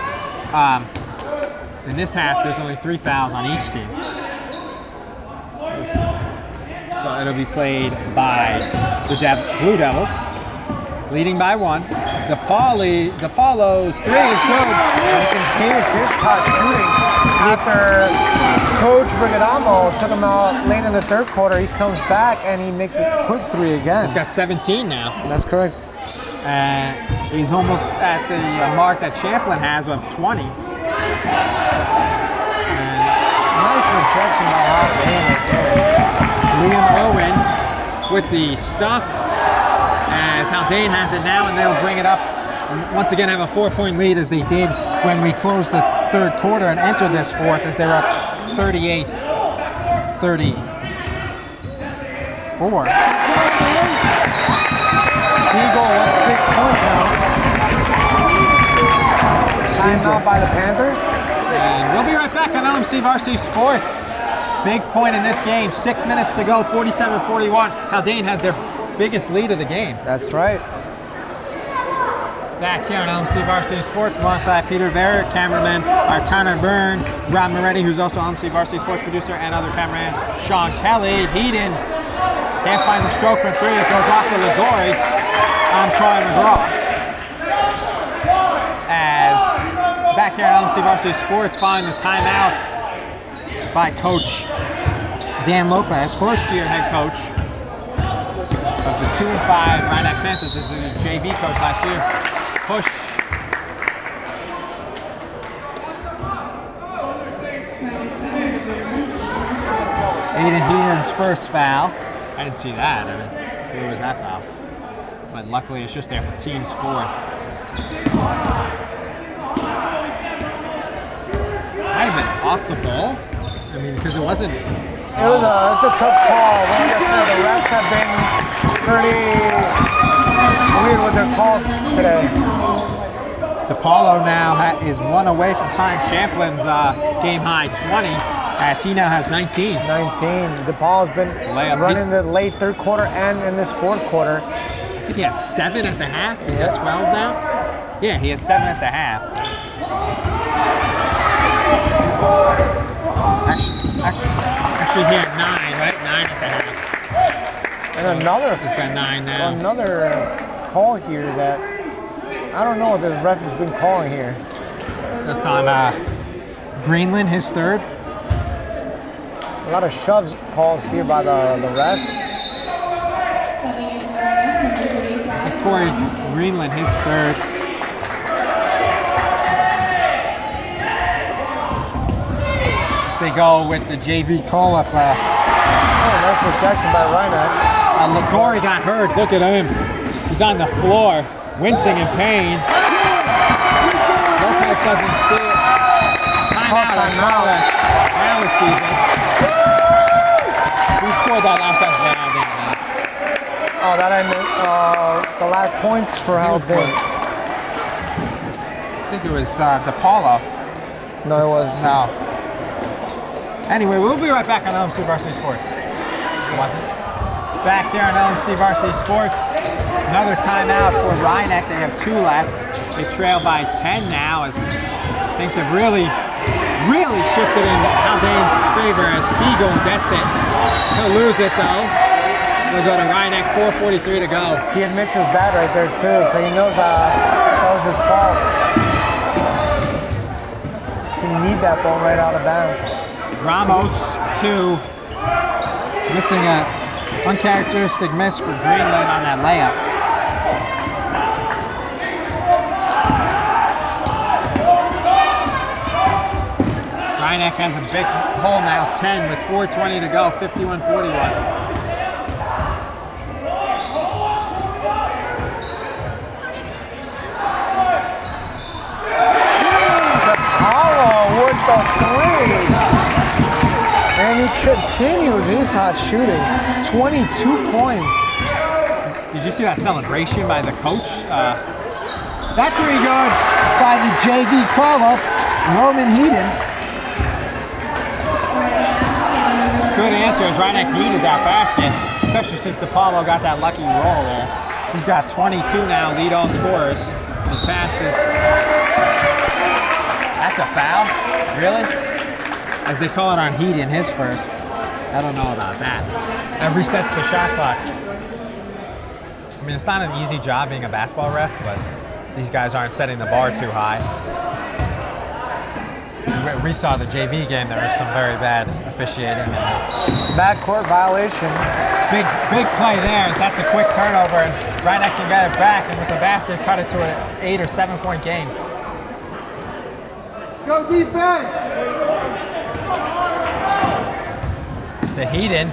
in this half, there's only 3 fouls on each team. So it'll be played by the Blue Devils, leading by 1. DePaulo's three is good. He continues his hot shooting. After Coach Rigodamo took him out late in the third quarter, he comes back and he makes a quick three again. He's got 17 now. That's correct. He's almost at the mark that Champlin has of 20. Nice rejection by Haldane. Liam Owen with the stuff as Haldane has it now, and they'll bring it up and once again have a 4-point lead as they did when we closed the third quarter and entered this fourth, as they're up 38-34. Siegel with 6 points now. Signed off by the Panthers. And we'll be right back on LMC Varsity Sports. Big point in this game, 6 minutes to go, 47-41. Haldane has their biggest lead of the game. That's right. Back here on LMC Varsity Sports alongside Peter Vera, cameraman Connor Byrne, Rob Moretti, who's also LMC Varsity Sports producer, and other cameraman Sean Kelly. Heaton can't find the stroke for three. It goes off to Ligori. I'm Troy McGraw. As back here at LMC Varsity Sports, following the timeout by Coach Dan Lopez, first-year head coach of the 2-5 Reineck Panthers. This is the JV coach last year. Push. Aiden Heaton's first foul. I didn't see that. I mean, where was that foul? But luckily, it's just their team's fourth. Might have been off the ball. I mean, because it wasn't. It's a tough call. Like I said, the refs have been pretty weird with their calls today. DePaulo now is 1 away from tying Champlin's game high 20, as he now has 19. 19. DePaulo's been running the late third quarter and in this fourth quarter. I think he had 7 at the half. He's got 12 now. Yeah, he had 7 at the half. Actually, he had 9, right? 9 at the half. And another. He's got 9 now. Another call here that I don't know what the ref has been calling here. That's on Greenland, his third. A lot of shoves calls here by the refs. Corey Greenland, his third. They go with the JV call-up. Oh, that's rejection by Reineck. Ligori got hurt. Look at him. He's on the floor, wincing in pain. Lopez doesn't see it. Timeout. Now it's season. Who scored that last touchdown? Oh, that I meant the last points for Haldane. I think it was DePaulo. No, it was. No. Anyway, we'll be right back on LMC Varsity Sports. Was it? Back here on LMC Varsity Sports. Another timeout for Reineck. They have 2 left. They trail by 10 now as things have really shifted in Haldane's favor as Siegel gets it. He'll lose it though. We'll go to Reineck, 4:43 to go. He admits his bad right there too, so he knows that was his fault. He need that ball right out of bounds. Ramos, 2, missing a uncharacteristic miss for Greenland on that layup. Reineck has a big hole now, 10 with 4:20 to go, 51-41. He's hot shooting. 22 points. Did you see that celebration by the coach? That three good. By the JV call-up, Roman Haldane. Good answers. Rhineck needed that basket, especially since DePaulo got that lucky roll there. He's got 22 now, lead all scorers. The passes. That's a foul? Really? As they call it on Haldane, his first. I don't know about that. That resets the shot clock. I mean, it's not an easy job being a basketball ref, but these guys aren't setting the bar too high. We saw the JV game. There was some very bad officiating. Backcourt violation. Big play there. That's a quick turnover, and Rhineck can get it back, and with the basket, cut it to an 8 or 7 point game. Go defense! To Haldane,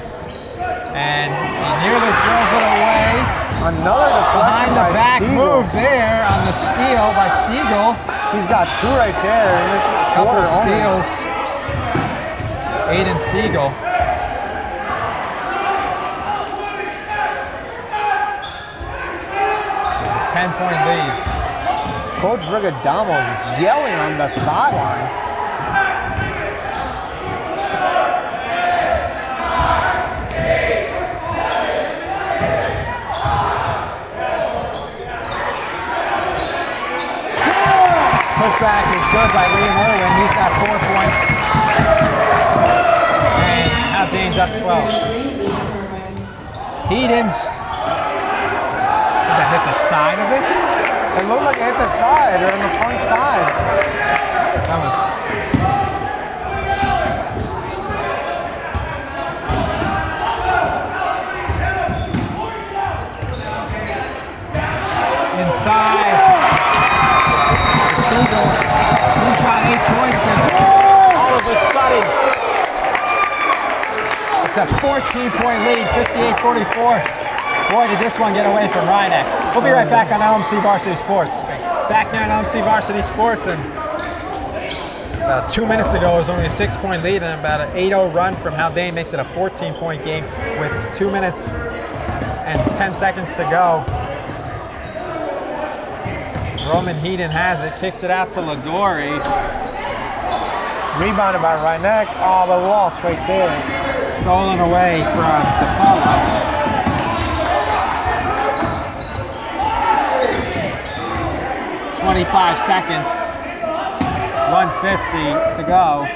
and he nearly throws it away. Another deflection Behind the by back Siegel. move there on the steal by Siegel. He's got 2 right there in this Couple quarter only. steals. Aiden Siegel. So it's a 10-point lead. Coach Rigodamo is yelling on the sideline. Putback is good by Liam Irwin. He's got 4 points. And Haldane's up 12. Heaton's. Did that hit the side of it? It looked like it hit the side or on the front side. That was. Inside. Siegel. He's got 8 points and all of a sudden it's a 14-point lead, 58-44. Boy, did this one get away from Rhineck. We'll be right back on LMC Varsity Sports. Back here on LMC Varsity Sports, and about 2 minutes ago it was only a 6-point lead, and about an 8-0 run from Haldane makes it a 14-point game with 2 minutes and 10 seconds to go. Roman Haldane has it, kicks it out to Ligori. Rebounded by Rhineck. Oh, the loss right there. Stolen away from DePaulo. .25 seconds, 1:50 to go.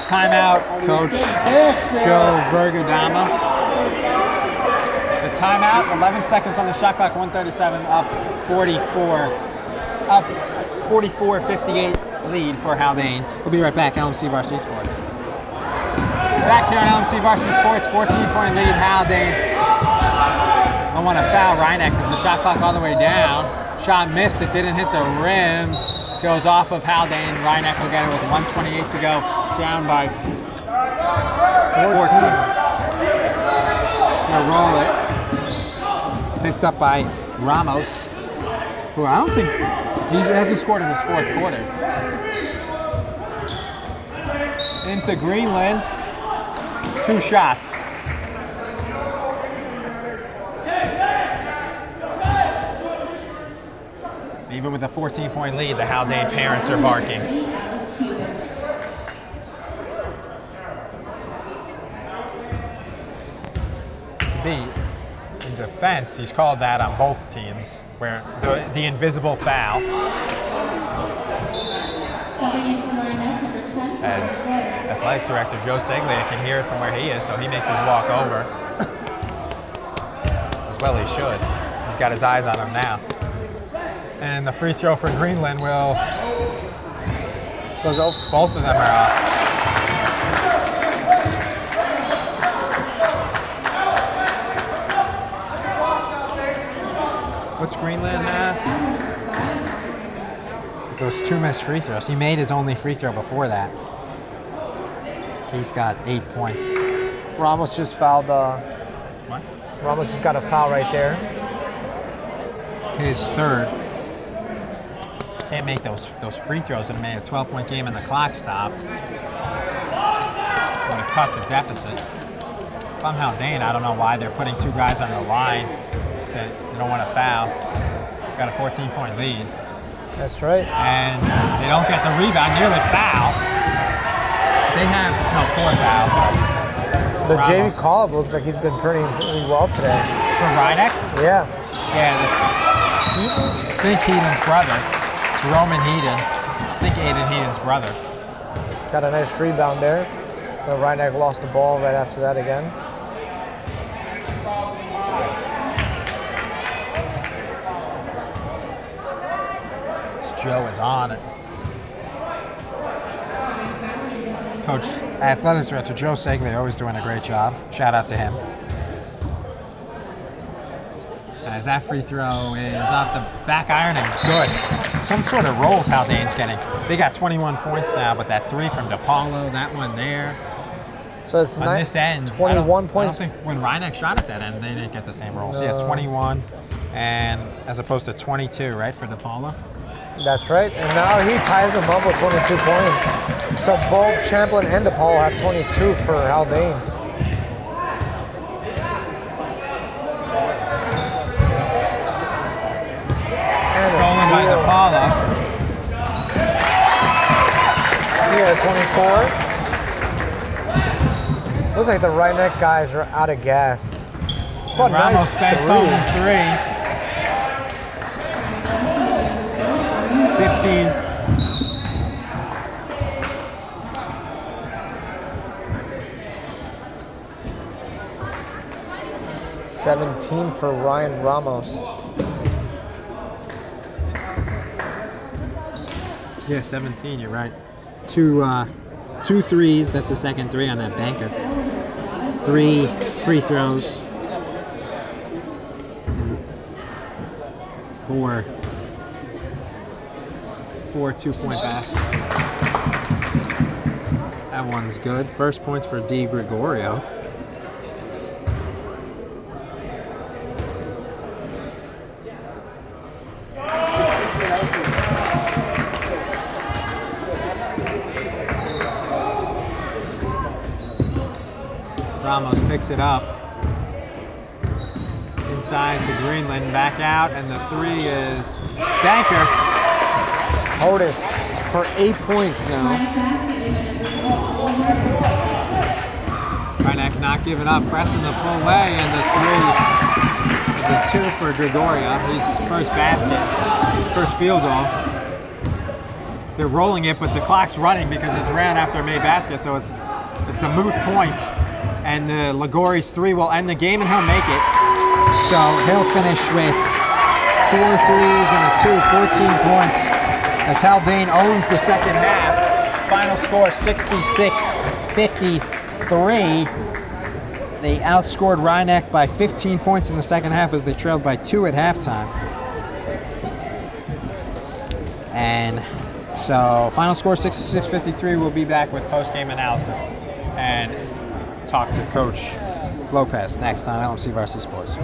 Timeout, Coach Joe Vergadama. The timeout, 11 seconds on the shot clock, 137, up 44-58 lead for Haldane. We'll be right back, LMC Varsity Sports. Back here on LMC Varsity Sports, 14-point lead, Haldane. I want to foul Rhineck because the shot clock all the way down. Shot missed, it didn't hit the rim. Goes off of Haldane. Rhineck will get it with 1:28 to go. Down by 14. Gonna roll it. Picked up by Ramos, who I don't think he hasn't scored in his 4th quarter. Into Greenland. 2 shots. Even with a 14-point lead, the Haldane parents are barking. To be in defense, he's called that on both teams, where the invisible foul. As athletic director Joe Seglia can hear it from where he is, so he makes his walk over. As well he should. He's got his eyes on him now. And the free throw for Greenland will go. Both of them are off. What's Greenland have? Those 2 missed free throws. He made his only free throw before that. He's got 8 points. Ramos just fouled. What? Ramos just got a foul right there. his third. Can't make those free throws that made a 12-point game and the clock stopped. Going to cut the deficit. If I'm Haldane, I don't know why they're putting two guys on the line. They don't want to foul. Got a 14-point lead. That's right. And they don't get the rebound, nearly foul. They have, no, 4 fouls. The JV Cobb looks like he's been pretty well today. For Reinach? Yeah. Yeah, that's Heaton? I think Heaton's brother. It's Roman Heaton. I think Aiden Heaton's brother. Got a nice rebound there. But Reinach lost the ball right after that again. Joe is on it. Coach, athletics director Joe Segley, always doing a great job. Shout out to him. As that free throw is off the back iron and good. Some sort of rolls Haldane's getting. They got 21 points now, but that 3 from DePaulo, that one there. So it's on this end, 21 points. I don't think when Reinach shot at that end, they didn't get the same rolls. No. Yeah, 21, and as opposed to 22, right, for DePaulo? That's right, and now he ties them up with 22 points. So both Champlin and DePaulo have 22 for Haldane. Stolen by DePaulo. He has 24. Looks like the Reinach guys are out of gas. But Ramos nice spends three. only 3. 15. $17 for Ryan Ramos. Yeah, 17, you're right. Two threes, that's the second 3 on that banker. 3 free throws. And 4 2-point baskets. That one's good. First points for Di Gregorio. Ramos picks it up. Inside to Greenland, back out, and the 3 is banker. Otis for 8 points now. Reinach not giving up, pressing the full way, and the 2 for Gregorio. His first basket, first field goal. They're rolling it, but the clock's running because it's ran after a made basket, so it's a moot point. And the Ligori's 3 will end the game, and he'll make it. So he'll finish with 4 threes and a 2, 14 points. As Haldane owns the second half. Final score 66-53. They outscored Reinach by 15 points in the second half as they trailed by 2 at halftime. And so final score 66-53. We'll be back with post-game analysis and talk to Coach Lopez next on LMC Varsity Sports.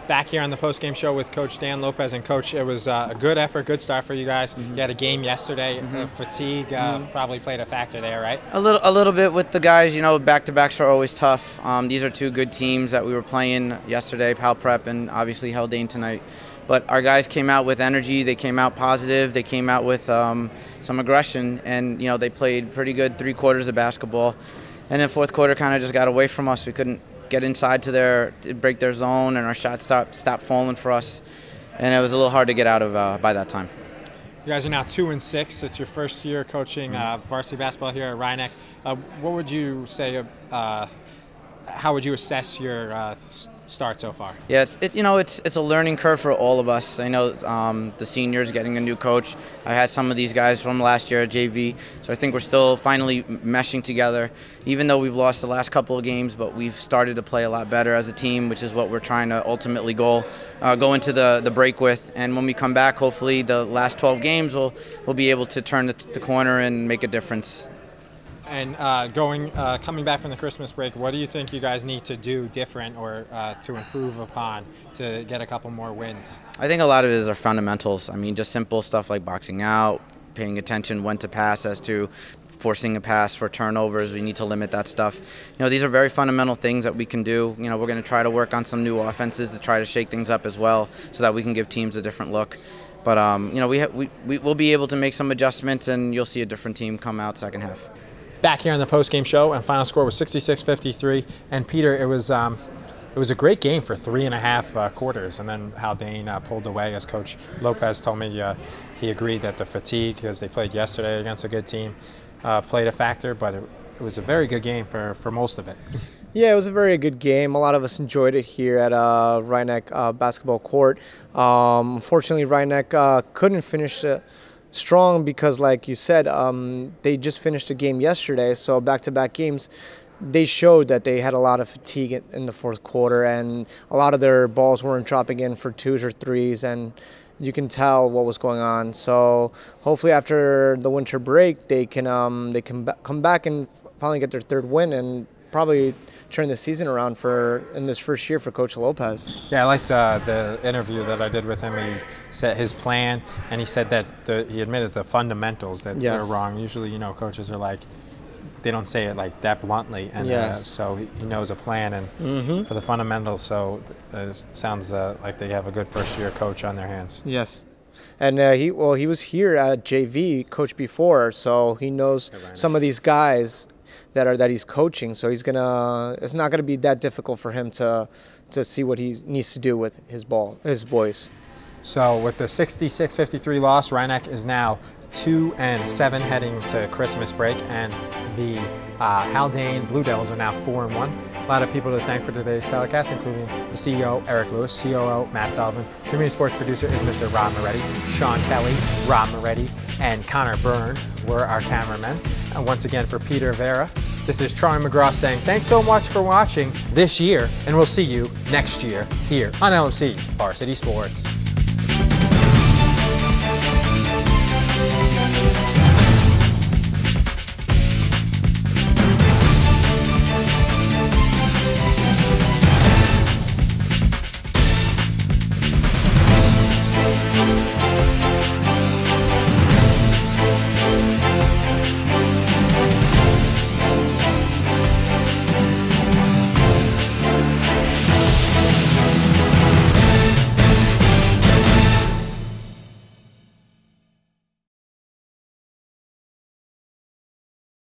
Back here on the post-game show with Coach Dan Lopez. And Coach, it was a good effort, good start for you guys. You had a game yesterday. Fatigue probably played a factor there, right? A little bit with the guys. You know, back-to-backs are always tough. These are 2 good teams that we were playing yesterday, Pal Prep and obviously Haldane tonight. But our guys came out with energy. They came out positive. They came out with some aggression, and you know, they played pretty good 3 quarters of basketball. And then fourth quarter kind of just got away from us. We couldn't get inside to break their zone, and our shots stopped falling for us. And it was a little hard to get out of by that time. You guys are now 2-6. It's your first year coaching varsity basketball here at Reinach. What would you say? How would you assess your start so far? Yeah, it's a learning curve for all of us. I know the seniors getting a new coach. I had some of these guys from last year at JV, so I think we're still finally meshing together. Even though we've lost the last couple of games, but we've started to play a lot better as a team, which is what we're trying to ultimately go into the break with. And when we come back, hopefully the last 12 games we'll be able to turn the corner and make a difference. And coming back from the Christmas break, what do you think you guys need to do different or to improve upon to get a couple more wins? I think a lot of it is our fundamentals. I mean, just simple stuff like boxing out, paying attention when to pass as to forcing a pass for turnovers. We need to limit that stuff. These are very fundamental things that we can do. We're going to try to work on some new offenses to try to shake things up as well so that we can give teams a different look. But, we will be able to make some adjustments, and you'll see a different team come out second half. Back here on the post-game show, and final score was 66-53. And Peter, it was a great game for 3.5 quarters, and then Haldane pulled away. As Coach Lopez told me, he agreed that the fatigue, because they played yesterday against a good team, played a factor. But it was a very good game for most of it. Yeah, it was a very good game. A lot of us enjoyed it here at Rhinebeck basketball court. Unfortunately, Rhinebeck couldn't finish strong because, like you said, they just finished a game yesterday. So back-to-back games, they showed that they had a lot of fatigue in the fourth quarter, and a lot of their balls weren't dropping in for twos or threes, and you can tell what was going on. So hopefully after the winter break, they can come back and finally get their third win and probably turn the season around in this first year for Coach Lopez. Yeah, I liked the interview that I did with him. He said his plan, and he said that he admitted the fundamentals that they're wrong. Usually, coaches are like, they don't say it like that bluntly, and so he knows a plan and for the fundamentals. So it sounds like they have a good first-year coach on their hands. Yes. And he was here at JV coach before, so he knows some of these guys that he's coaching, so it's not gonna be that difficult for him to see what he needs to do with his boys. So with the 66-53 loss, Rhinebeck is now 2-7 heading to Christmas break, and the Haldane Blue Devils are now 4-1. A lot of people to thank for today's telecast, including the CEO, Eric Lewis, COO, Matt Sullivan. Community sports producer is Mr. Rob Moretti. Sean Kelly, Rob Moretti, and Connor Byrne were our cameramen. And once again, for Peter Vera, this is Troy McGraw saying thanks so much for watching this year, and we'll see you next year here on LMC Varsity Sports.